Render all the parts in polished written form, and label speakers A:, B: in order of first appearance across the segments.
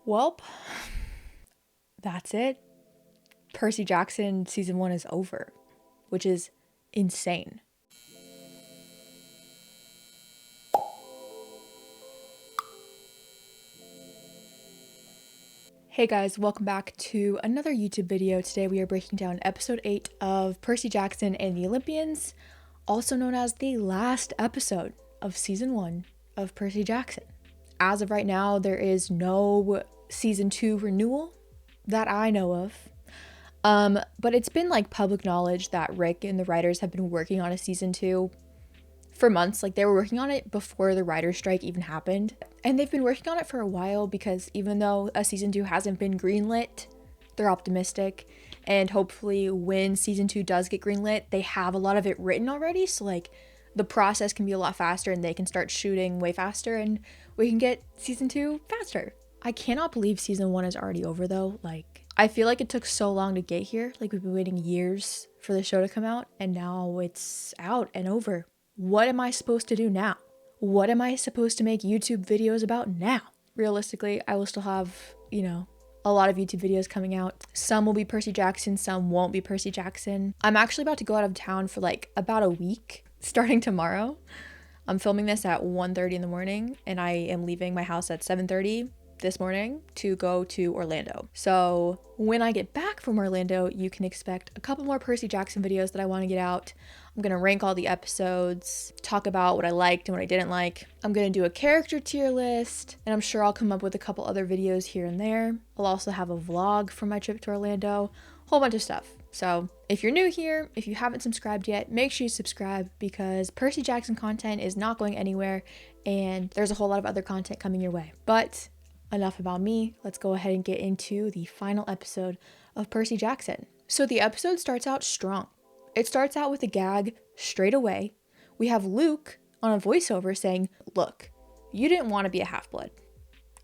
A: Welp, that's it. Percy Jackson season 1 is over, which is insane. Hey guys, welcome back to another YouTube video. Today we are breaking down episode 8 of Percy Jackson and the Olympians, also known as the last episode of season 1 of Percy Jackson. As of right now, there is no season 2 renewal that I know of. But it's been like public knowledge that Rick and the writers have been working on a season 2 for months. Like they were working on it before the writer's strike even happened. And they've been working on it for a while because even though a season 2 hasn't been greenlit, they're optimistic. And hopefully when season 2 does get greenlit, they have a lot of it written already. So like the process can be a lot faster and they can start shooting way faster and we can get season 2 faster. I cannot believe season 1 is already over though. Like I feel like it took so long to get here. Like we've been waiting years for the show to come out and now it's out and over. What am I supposed to do now? What am I supposed to make YouTube videos about now? Realistically, I will still have, a lot of YouTube videos coming out. Some will be Percy Jackson, some won't be Percy Jackson. I'm actually about to go out of town for like about a week, starting tomorrow. I'm filming this at 1:30 in the morning and I am leaving my house at 7:30 this morning to go to Orlando. So when I get back from Orlando, you can expect a couple more Percy Jackson videos that I want to get out. I'm going to rank all the episodes, talk about what I liked and what I didn't like. I'm going to do a character tier list, and I'm sure I'll come up with a couple other videos here and there. I'll also have a vlog from my trip to Orlando, a whole bunch of stuff. So if you're new here, if you haven't subscribed yet, make sure you subscribe because Percy Jackson content is not going anywhere and there's a whole lot of other content coming your way. But enough about me. Let's go ahead and get into the final episode of Percy Jackson. So the episode starts out strong. It starts out with a gag straight away. We have Luke on a voiceover saying, "Look, you didn't want to be a half-blood.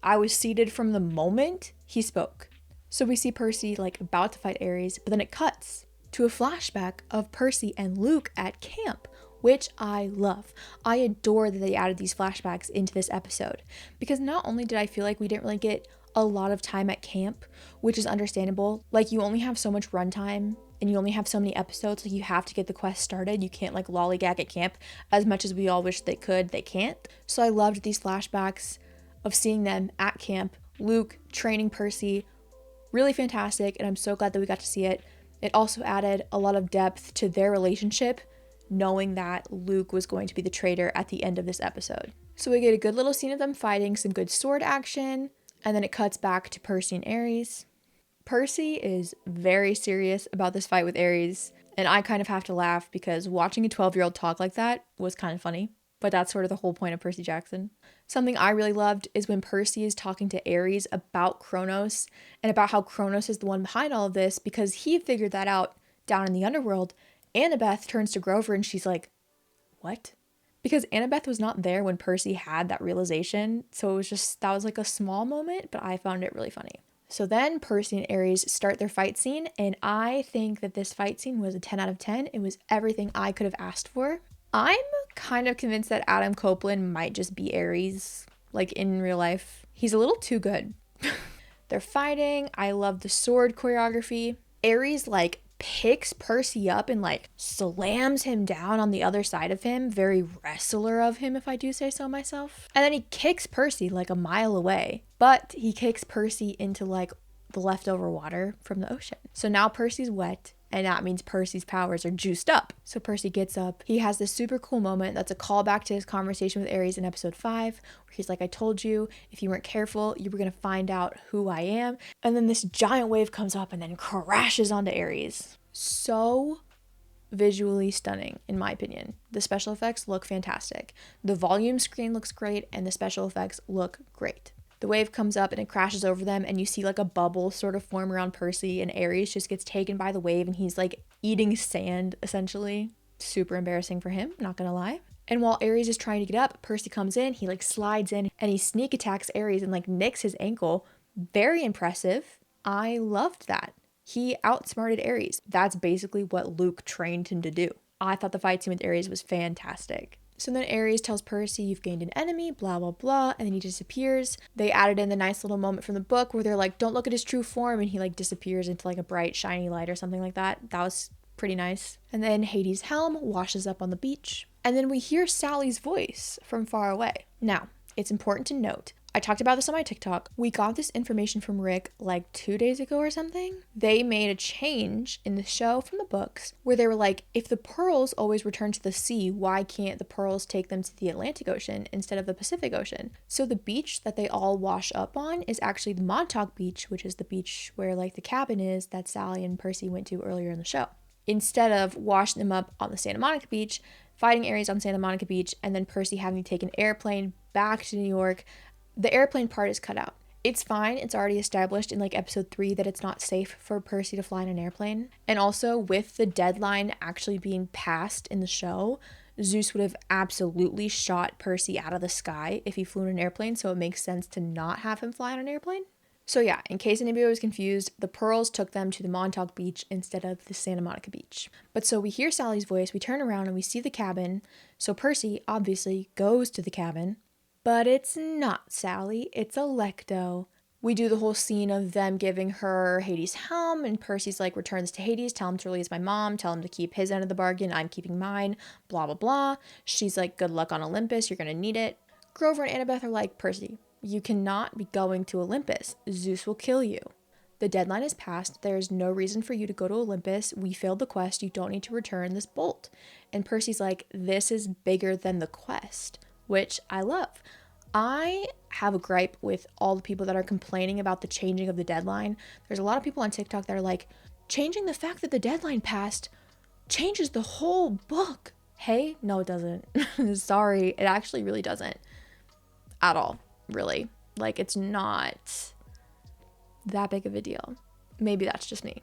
A: I was seated from the moment he spoke." So we see Percy like about to fight Ares, but then it cuts to a flashback of Percy and Luke at camp, which I love. I adore that they added these flashbacks into this episode because not only did I feel like we didn't really get a lot of time at camp, which is understandable. Like you only have so much runtime and you only have so many episodes, like you have to get the quest started. You can't like lollygag at camp as much as we all wish they could, they can't. So I loved these flashbacks of seeing them at camp, Luke training Percy, really fantastic. And I'm so glad that we got to see it. It also added a lot of depth to their relationship, knowing that Luke was going to be the traitor at the end of this episode. So we get a good little scene of them fighting, some good sword action, and then it cuts back to Percy and Ares. Percy is very serious about this fight with Ares, and I kind of have to laugh because watching a 12-year-old talk like that was kind of funny, but that's sort of the whole point of Percy Jackson. Something I really loved is when Percy is talking to Ares about Kronos and about how Kronos is the one behind all of this because he figured that out down in the underworld. Annabeth turns to Grover and she's like, "What?" Because Annabeth was not there when Percy had that realization. So it was just, that was like a small moment, but I found it really funny. So then Percy and Ares start their fight scene. And I think that this fight scene was a 10 out of 10. It was everything I could have asked for. I'm kind of convinced that Adam Copeland might just be Ares, like in real life. He's a little too good. They're fighting. I love the sword choreography. Ares like picks Percy up and like slams him down on the other side of him, very wrestler of him if I do say so myself. And then he kicks Percy like a mile away, but he kicks Percy into like the leftover water from the ocean. So now Percy's wet and that means Percy's powers are juiced up. So Percy gets up. He has this super cool moment that's a callback to his conversation with Ares in episode 5, where he's like, "I told you, if you weren't careful, you were going to find out who I am." And then this giant wave comes up and then crashes onto Ares. So visually stunning, in my opinion. The special effects look fantastic. The volume screen looks great and the special effects look great. The wave comes up and it crashes over them and you see like a bubble sort of form around Percy and Ares just gets taken by the wave and he's like eating sand essentially. Super embarrassing for him, not gonna lie. And while Ares is trying to get up, Percy comes in, he like slides in and he sneak attacks Ares and like nicks his ankle. Very impressive. I loved that. He outsmarted Ares. That's basically what Luke trained him to do. I thought the fight scene with Ares was fantastic. So then Ares tells Percy, you've gained an enemy, blah, blah, blah, and then he disappears. They added in the nice little moment from the book where they're like, don't look at his true form, and he like disappears into like a bright, shiny light or something like that. That was pretty nice. And then Hades' helm washes up on the beach. And then we hear Sally's voice from far away. Now, it's important to note, I talked about this on my TikTok. We got this information from Rick like 2 days ago or something. They made a change in the show from the books where they were like, if the pearls always return to the sea, why can't the pearls take them to the Atlantic Ocean instead of the Pacific Ocean? So the beach that they all wash up on is actually the Montauk Beach, which is the beach where like the cabin is that Sally and Percy went to earlier in the show. Instead of washing them up on the Santa Monica Beach, fighting Ares on Santa Monica Beach, and then Percy having to take an airplane back to New York, the airplane part is cut out. It's fine. It's already established in like episode 3 that it's not safe for Percy to fly in an airplane. And also with the deadline actually being passed in the show, Zeus would have absolutely shot Percy out of the sky if he flew in an airplane. So it makes sense to not have him fly on an airplane. So yeah, in case anybody was confused, the pearls took them to the Montauk Beach instead of the Santa Monica Beach. But so we hear Sally's voice, we turn around and we see the cabin. So Percy obviously goes to the cabin. But it's not Sally, it's Alecto. We do the whole scene of them giving her Hades' helm, and Percy's like, returns to Hades, tell him to release my mom, tell him to keep his end of the bargain, I'm keeping mine, blah, blah, blah. She's like, good luck on Olympus, you're gonna need it. Grover and Annabeth are like, Percy, you cannot be going to Olympus. Zeus will kill you. The deadline is passed. There is no reason for you to go to Olympus. We failed the quest. You don't need to return this bolt. And Percy's like, this is bigger than the quest, which I love. I have a gripe with all the people that are complaining about the changing of the deadline. There's a lot of people on TikTok that are like, changing the fact that the deadline passed changes the whole book. Hey, no, it doesn't. Sorry, it actually really doesn't. At all, really. Like, it's not that big of a deal. Maybe that's just me.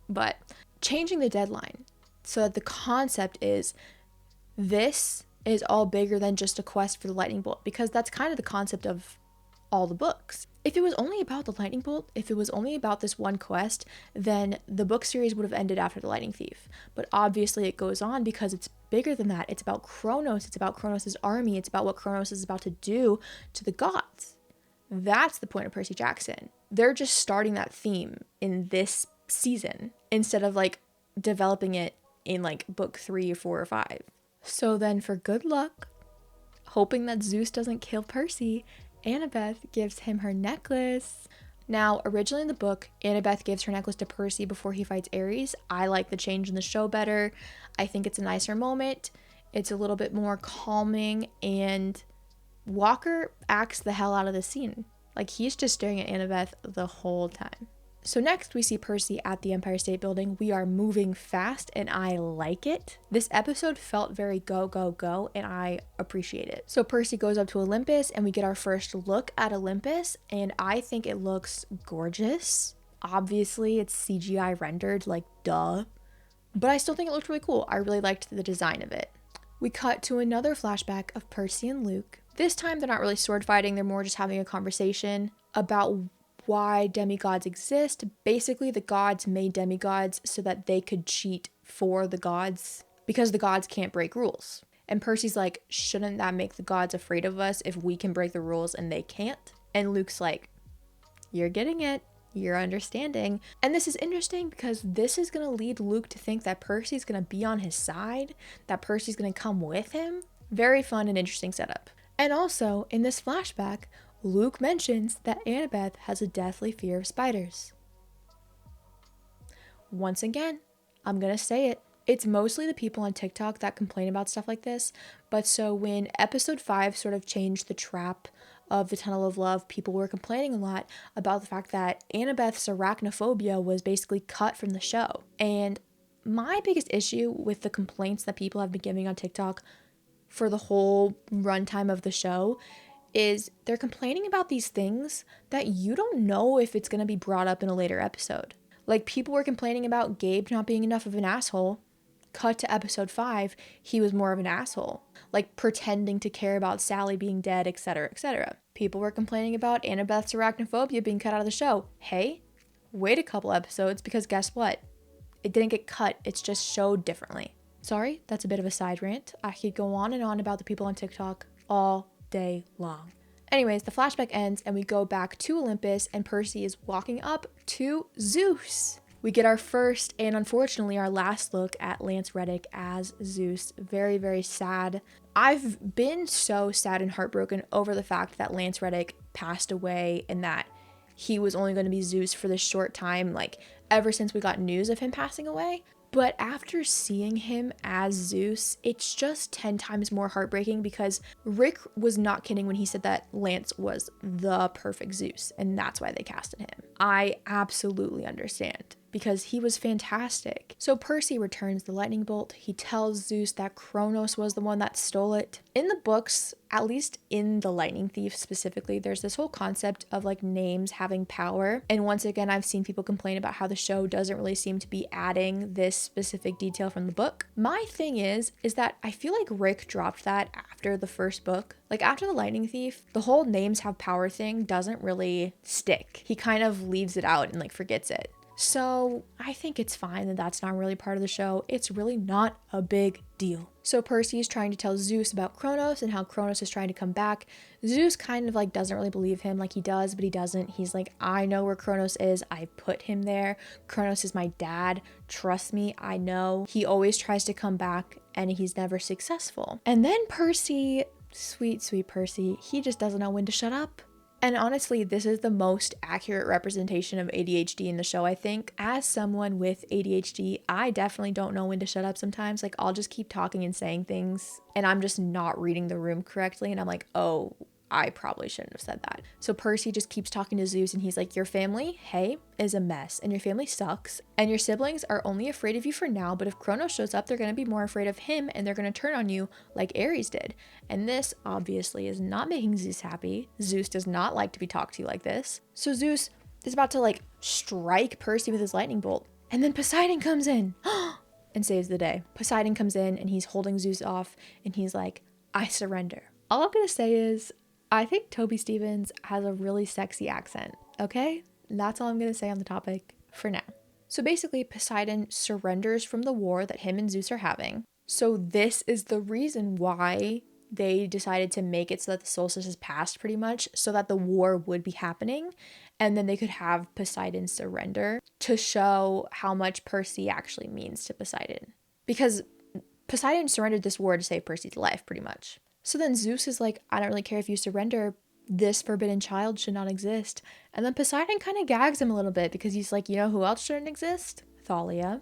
A: But changing the deadline so that the concept is this is all bigger than just a quest for the lightning bolt, because that's kind of the concept of all the books. If it was only about the lightning bolt, if it was only about this one quest, then the book series would have ended after the lightning thief. But obviously it goes on because it's bigger than that. It's about Kronos. It's about Kronos' army. It's about what Kronos is about to do to the gods. That's the point of Percy Jackson. They're just starting that theme in this season instead of like developing it in like book 3 or 4 or 5. So then for good luck, hoping that Zeus doesn't kill Percy, Annabeth gives him her necklace. Now, originally in the book, Annabeth gives her necklace to Percy before he fights Ares. I like the change in the show better. I think it's a nicer moment. It's a little bit more calming, and Walker acts the hell out of the scene. Like, he's just staring at Annabeth the whole time. So next we see Percy at the Empire State Building. We are moving fast and I like it. This episode felt very go, go, go, and I appreciate it. So Percy goes up to Olympus and we get our first look at Olympus, and I think it looks gorgeous. Obviously it's CGI rendered, like duh. But I still think it looked really cool. I really liked the design of it. We cut to another flashback of Percy and Luke. This time they're not really sword fighting, they're more just having a conversation about why demigods exist. Basically, the gods made demigods so that they could cheat for the gods because the gods can't break rules. And Percy's like, shouldn't that make the gods afraid of us if we can break the rules and they can't? And Luke's like, you're getting it. You're understanding. And this is interesting because this is going to lead Luke to think that Percy's going to be on his side, that Percy's going to come with him. Very fun and interesting setup. And also, in this flashback, Luke mentions that Annabeth has a deathly fear of spiders. Once again, I'm gonna say it. It's mostly the people on TikTok that complain about stuff like this, but so when episode 5 sort of changed the trap of the Tunnel of Love, people were complaining a lot about the fact that Annabeth's arachnophobia was basically cut from the show. And my biggest issue with the complaints that people have been giving on TikTok for the whole runtime of the show is they're complaining about these things that you don't know if it's going to be brought up in a later episode. Like, people were complaining about Gabe not being enough of an asshole. Cut to episode 5, he was more of an asshole. Like, pretending to care about Sally being dead, etc., etc. People were complaining about Annabeth's arachnophobia being cut out of the show. Hey, wait a couple episodes, because guess what? It didn't get cut, it's just showed differently. Sorry, that's a bit of a side rant. I could go on and on about the people on TikTok all day long. Anyways, the flashback ends and we go back to Olympus and Percy is walking up to Zeus. We get our first and unfortunately our last look at Lance Reddick as Zeus. Very, very sad. I've been so sad and heartbroken over the fact that Lance Reddick passed away and that he was only going to be Zeus for this short time, like ever since we got news of him passing away. But after seeing him as Zeus, it's just 10 times more heartbreaking because Rick was not kidding when he said that Lance was the perfect Zeus, and that's why they casted him. I absolutely understand because he was fantastic. So Percy returns the lightning bolt. He tells Zeus that Kronos was the one that stole it. In the books, at least in The Lightning Thief specifically, there's this whole concept of like names having power. And once again, I've seen people complain about how the show doesn't really seem to be adding this specific detail from the book. My thing is that I feel like Rick dropped that after the first book. Like after The Lightning Thief, the whole names have power thing doesn't really stick. He kind of leaves it out and like forgets it. So I think it's fine that that's not really part of the show. It's really not a big deal. So Percy is trying to tell Zeus about Kronos and how Kronos is trying to come back. Zeus kind of like doesn't really believe him, like he does, but he doesn't. He's like, I know where Kronos is. I put him there. Kronos is my dad. Trust me, I know. He always tries to come back and he's never successful. And then Percy, sweet, sweet Percy, he just doesn't know when to shut up. And honestly, this is the most accurate representation of ADHD in the show, I think. As someone with ADHD, I definitely don't know when to shut up sometimes. Like, I'll just keep talking and saying things, and I'm just not reading the room correctly, and I'm like, oh, I probably shouldn't have said that. So Percy just keeps talking to Zeus, and he's like, your family, hey, is a mess, and your family sucks, and your siblings are only afraid of you for now, but if Kronos shows up, they're going to be more afraid of him, and they're going to turn on you like Ares did. And this, obviously, is not making Zeus happy. Zeus does not like to be talked to like this. So Zeus is about to, like, strike Percy with his lightning bolt, and then Poseidon comes in and saves the day. Poseidon comes in, and he's holding Zeus off, and he's like, I surrender. All I'm going to say is, I think Toby Stephens has a really sexy accent, okay? That's all I'm going to say on the topic for now. So basically, Poseidon surrenders from the war that him and Zeus are having. So this is the reason why they decided to make it so that the solstice is passed pretty much, so that the war would be happening, and then they could have Poseidon surrender to show how much Percy actually means to Poseidon. Because Poseidon surrendered this war to save Percy's life, pretty much. So then Zeus is like, I don't really care if you surrender, this forbidden child should not exist. And then Poseidon kind of gags him a little bit because he's like, you know who else shouldn't exist? Thalia.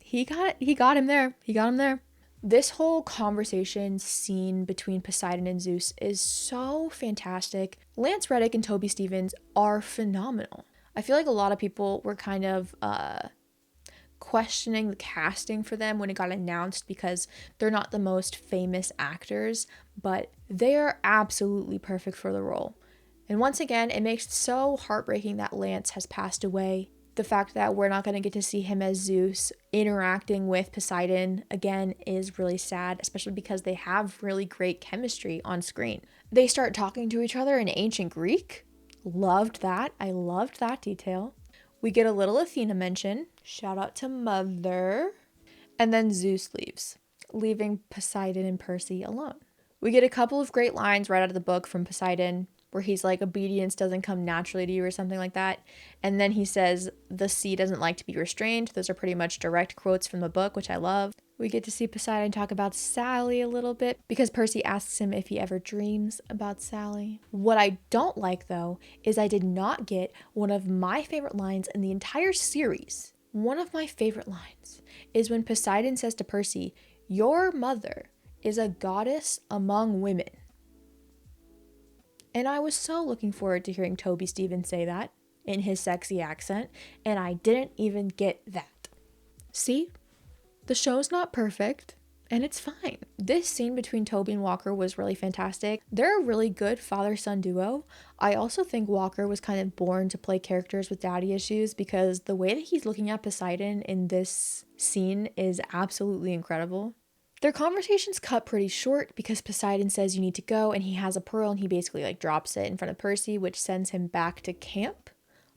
A: He got him there. He got him there. This whole conversation scene between Poseidon and Zeus is so fantastic. Lance Reddick and Toby Stephens are phenomenal. I feel like a lot of people were kind of questioning the casting for them when it got announced because they're not the most famous actors, but they are absolutely perfect for the role. And once again, it makes it so heartbreaking that Lance has passed away. The fact that we're not going to get to see him as Zeus interacting with Poseidon again is really sad, especially because they have really great chemistry on screen. They start talking to each other in ancient Greek. Loved that. I loved that detail. We get a little Athena mention. Shout out to Mother. And then Zeus leaves, leaving Poseidon and Percy alone. We get a couple of great lines right out of the book from Poseidon, where he's like, obedience doesn't come naturally to you or something like that. And then he says, the sea doesn't like to be restrained. Those are pretty much direct quotes from the book, which I love. We get to see Poseidon talk about Sally a little bit because Percy asks him if he ever dreams about Sally. What I don't like, though, is I did not get one of my favorite lines in the entire series. One of my favorite lines is when Poseidon says to Percy, your mother is a goddess among women. And I was so looking forward to hearing Toby Stephens say that in his sexy accent, and I didn't even get that. See? The show's not perfect, and it's fine. This scene between Toby and Walker was really fantastic. They're a really good father-son duo. I also think Walker was kind of born to play characters with daddy issues because the way that he's looking at Poseidon in this scene is absolutely incredible. Their conversation's cut pretty short because Poseidon says you need to go, and he has a pearl, and he basically like drops it in front of Percy, which sends him back to camp.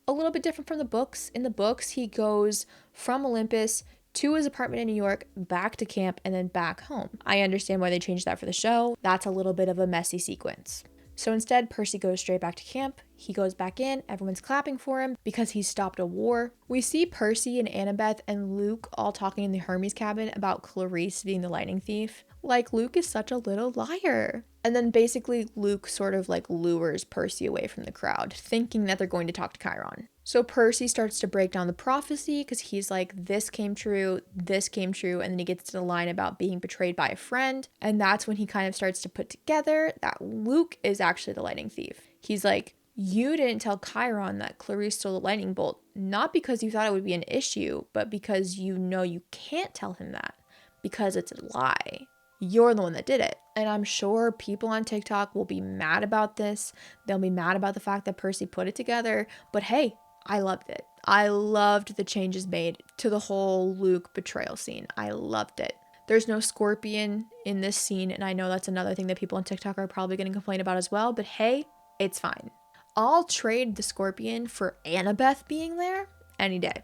A: A little bit different from the books. In the books, he goes from Olympus to his apartment in New York, back to camp, and then back home. I understand why they changed that for the show. That's a little bit of a messy sequence. So instead, Percy goes straight back to camp. He goes back in. Everyone's clapping for him because he's stopped a war. We see Percy and Annabeth and Luke all talking in the Hermes cabin about Clarice being the lightning thief. Like, Luke is such a little liar. And then basically Luke sort of like lures Percy away from the crowd, thinking that they're going to talk to Chiron. So Percy starts to break down the prophecy because he's like, this came true, and then he gets to the line about being betrayed by a friend, and that's when he kind of starts to put together that Luke is actually the lightning thief. He's like, you didn't tell Chiron that Clarice stole the lightning bolt, not because you thought it would be an issue, but because you know you can't tell him that, because it's a lie. You're the one that did it. And I'm sure people on TikTok will be mad about this. They'll be mad about the fact that Percy put it together, but hey, I loved it. I loved the changes made to the whole Luke betrayal scene. I loved it. There's no scorpion in this scene, and I know that's another thing that people on TikTok are probably going to complain about as well, but hey, it's fine. I'll trade the scorpion for Annabeth being there any day.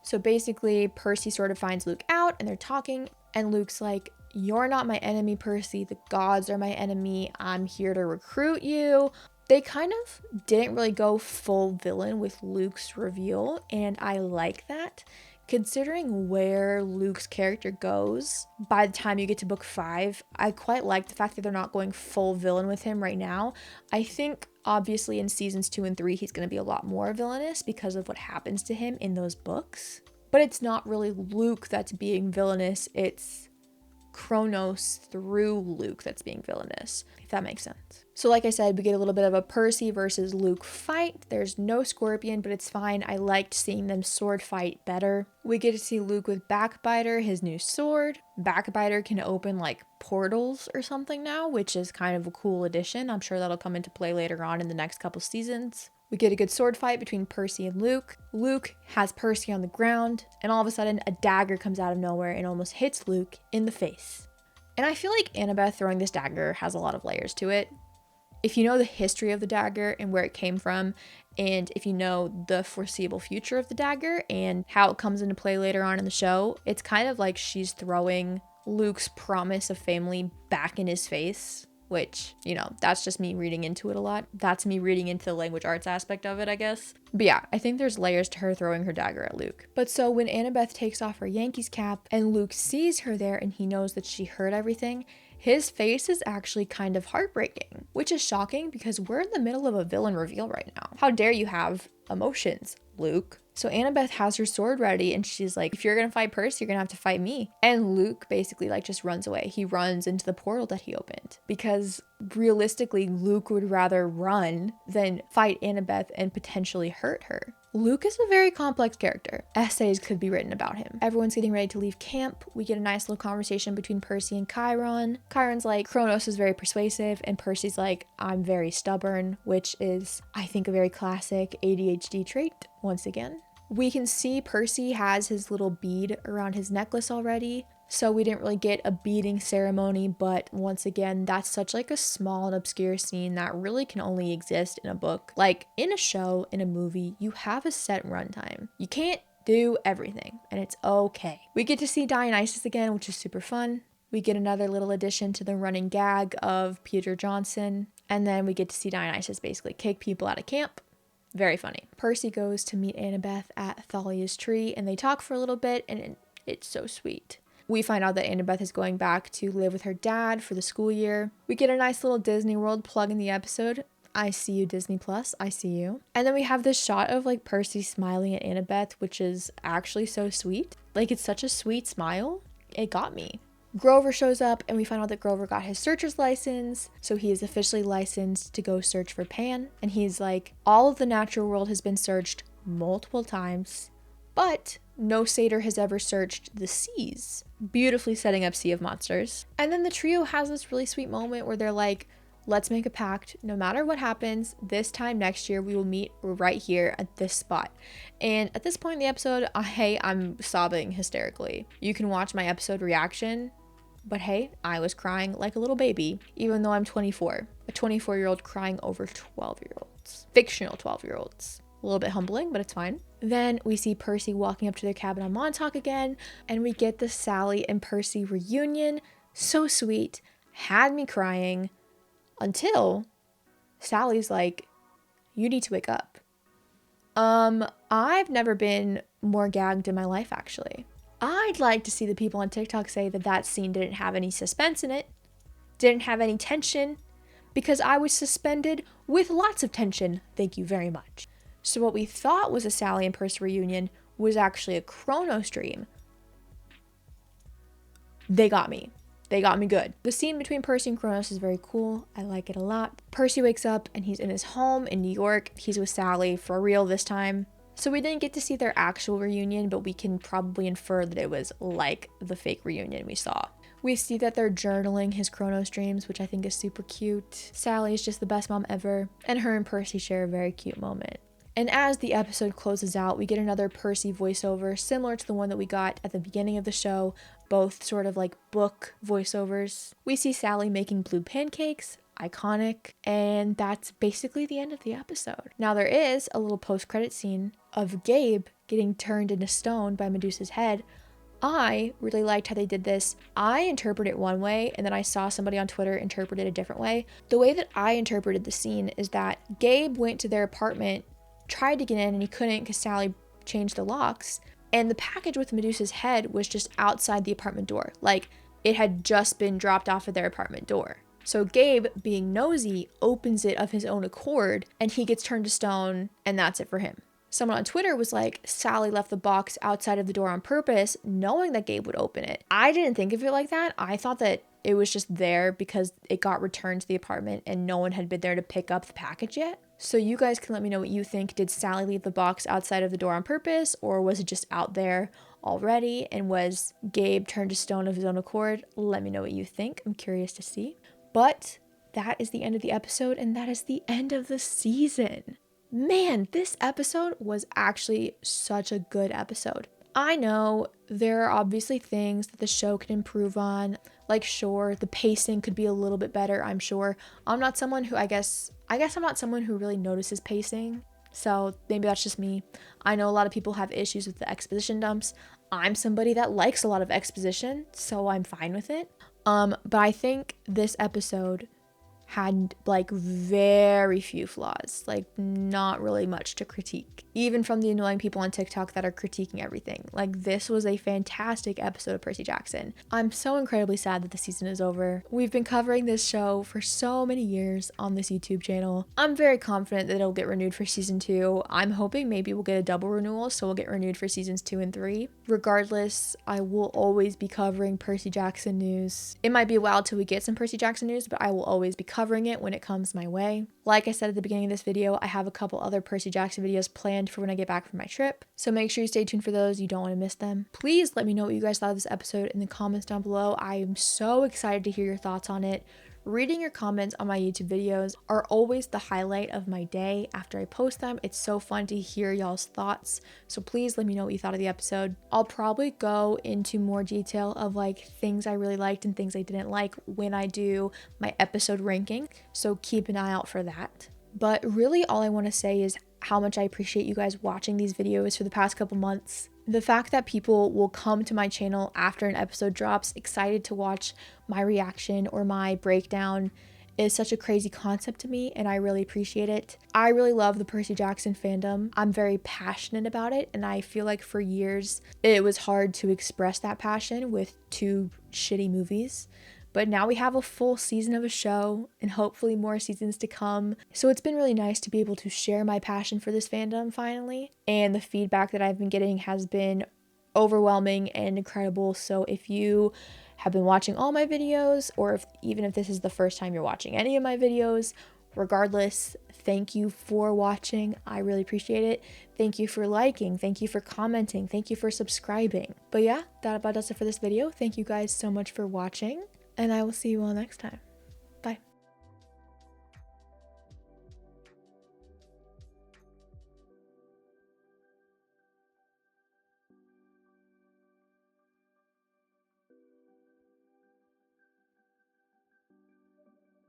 A: So basically, Percy sort of finds Luke out, and they're talking, and Luke's like, you're not my enemy, Percy. The gods are my enemy. I'm here to recruit you. They kind of didn't really go full villain with Luke's reveal, and I like that. Considering where Luke's character goes by the time you get to book 5, I quite like the fact that they're not going full villain with him right now. I think obviously in seasons 2 and 3 he's going to be a lot more villainous because of what happens to him in those books. But it's not really Luke that's being villainous, it's Kronos through Luke that's being villainous, if that makes sense. So like I said, we get a little bit of a Percy versus Luke fight. There's no scorpion, but it's fine. I liked seeing them sword fight better. We get to see Luke with Backbiter, his new sword. Backbiter can open like portals or something now, which is kind of a cool addition. I'm sure that'll come into play later on in the next couple seasons. We get a good sword fight between Percy and Luke. Luke has Percy on the ground, and all of a sudden a dagger comes out of nowhere and almost hits Luke in the face. And I feel like Annabeth throwing this dagger has a lot of layers to it. If you know the history of the dagger and where it came from, and if you know the foreseeable future of the dagger and how it comes into play later on in the show, it's kind of like she's throwing Luke's promise of family back in his face. Which, you know, that's just me reading into it a lot. That's me reading into the language arts aspect of it, I guess. But yeah, I think there's layers to her throwing her dagger at Luke. But so when Annabeth takes off her Yankees cap and Luke sees her there and he knows that she heard everything, his face is actually kind of heartbreaking, which is shocking because we're in the middle of a villain reveal right now. How dare you have emotions, Luke? So Annabeth has her sword ready and she's like, if you're gonna fight Percy, you're gonna have to fight me. And Luke basically like just runs away. He runs into the portal that he opened because realistically, Luke would rather run than fight Annabeth and potentially hurt her. Luke is a very complex character. Essays could be written about him. Everyone's getting ready to leave camp. We get a nice little conversation between Percy and Chiron. Chiron's like, Kronos is very persuasive, and Percy's like, I'm very stubborn, which is, I think, a very classic ADHD trait, once again. We can see Percy has his little bead around his necklace already, so we didn't really get a beading ceremony, but once again, that's such like a small and obscure scene that really can only exist in a book. Like in a show, in a movie, you have a set runtime. You can't do everything, and it's okay. We get to see Dionysus again, which is super fun. We get another little addition to the running gag of Peter Johnson, and then we get to see Dionysus basically kick people out of camp. Very funny. Percy goes to meet Annabeth at Thalia's tree, and they talk for a little bit, and it's so sweet. We find out that Annabeth is going back to live with her dad for the school year. We get a nice little Disney World plug in the episode. I see you, Disney Plus. I see you. And then we have this shot of like Percy smiling at Annabeth, which is actually so sweet. Like, it's such a sweet smile. It got me. Grover shows up and we find out that Grover got his searcher's license, so he is officially licensed to go search for Pan. And he's like, all of the natural world has been searched multiple times, but no satyr has ever searched the seas, beautifully setting up Sea of Monsters. And then the trio has this really sweet moment where they're like, let's make a pact. No matter what happens, this time next year, we will meet right here at this spot. And at this point in the episode, I'm sobbing hysterically. You can watch my episode reaction, but hey, I was crying like a little baby, even though I'm 24. A 24-year-old crying over 12-year-olds. Fictional 12-year-olds. A little bit humbling, but it's fine. Then we see Percy walking up to their cabin on Montauk again, and we get the Sally and Percy reunion. So sweet, had me crying, until Sally's like, you need to wake up. I've never been more gagged in my life, actually. I'd like to see the people on TikTok say that that scene didn't have any suspense in it, didn't have any tension, because I was suspended with lots of tension, thank you very much. So what we thought was a Sally and Percy reunion was actually a Chronos dream. They got me. They got me good. The scene between Percy and Chronos is very cool. I like it a lot. Percy wakes up and he's in his home in New York. He's with Sally for real this time. So we didn't get to see their actual reunion, but we can probably infer that it was like the fake reunion we saw. We see that they're journaling his Chronos dreams, which I think is super cute. Sally is just the best mom ever, and her and Percy share a very cute moment. And as the episode closes out, we get another Percy voiceover similar to the one that we got at the beginning of the show, both sort of like book voiceovers. We see Sally making blue pancakes, iconic, and that's basically the end of the episode. Now there is a little post-credit scene of Gabe getting turned into stone by Medusa's head. I really liked how they did this. I interpret it one way, and then I saw somebody on Twitter interpret it a different way. The way that I interpreted the scene is that Gabe went to their apartment, tried to get in, and he couldn't because Sally changed the locks, and the package with Medusa's head was just outside the apartment door. Like, it had just been dropped off at their apartment door. So Gabe, being nosy, opens it of his own accord, and he gets turned to stone, and that's it for him. Someone on Twitter was like, Sally left the box outside of the door on purpose, knowing that Gabe would open it. I didn't think of it like that. I thought that it was just there because it got returned to the apartment and no one had been there to pick up the package yet. So you guys can let me know what you think. Did Sally leave the box outside of the door on purpose, or was it just out there already, and was Gabe turned to stone of his own accord? Let me know what you think. I'm curious to see. But that is the end of the episode, and that is the end of the season. Man, this episode was actually such a good episode. I know there are obviously things that the show can improve on. Like, sure, the pacing could be a little bit better, I'm sure. I'm not someone who, I guess I'm not someone who really notices pacing. So maybe that's just me. I know a lot of people have issues with the exposition dumps. I'm somebody that likes a lot of exposition, so I'm fine with it. But I think this episode had like very few flaws, like not really much to critique, even from the annoying people on TikTok that are critiquing everything. Like, this was a fantastic episode of Percy Jackson. I'm so incredibly sad that the season is over. We've been covering this show for so many years on this YouTube channel. I'm very confident that it'll get renewed for season 2. I'm hoping maybe we'll get a double renewal, so we'll get renewed for seasons 2 and 3. Regardless, I will always be covering Percy Jackson news. It might be a while till we get some Percy Jackson news, but I will always be covering it when it comes my way. Like I said at the beginning of this video, I have a couple other Percy Jackson videos planned for when I get back from my trip, so make sure you stay tuned for those. You don't want to miss them. Please let me know what you guys thought of this episode in the comments down below. I am so excited to hear your thoughts on it. Reading your comments on my YouTube videos are always the highlight of my day after I post them. It's so fun to hear y'all's thoughts. So please let me know what you thought of the episode. I'll probably go into more detail of like things I really liked and things I didn't like when I do my episode ranking. So keep an eye out for that. But really all I want to say is how much I appreciate you guys watching these videos for the past couple months. The fact that people will come to my channel after an episode drops excited to watch my reaction or my breakdown is such a crazy concept to me, and I really appreciate it. I really love the Percy Jackson fandom. I'm very passionate about it, and I feel like for years it was hard to express that passion with 2 shitty movies. But now we have a full season of a show and hopefully more seasons to come. So it's been really nice to be able to share my passion for this fandom finally. And the feedback that I've been getting has been overwhelming and incredible. So if you have been watching all my videos, or even if this is the first time you're watching any of my videos, regardless, thank you for watching. I really appreciate it. Thank you for liking. Thank you for commenting. Thank you for subscribing. But yeah, that about does it for this video. Thank you guys so much for watching, and I will see you all next time.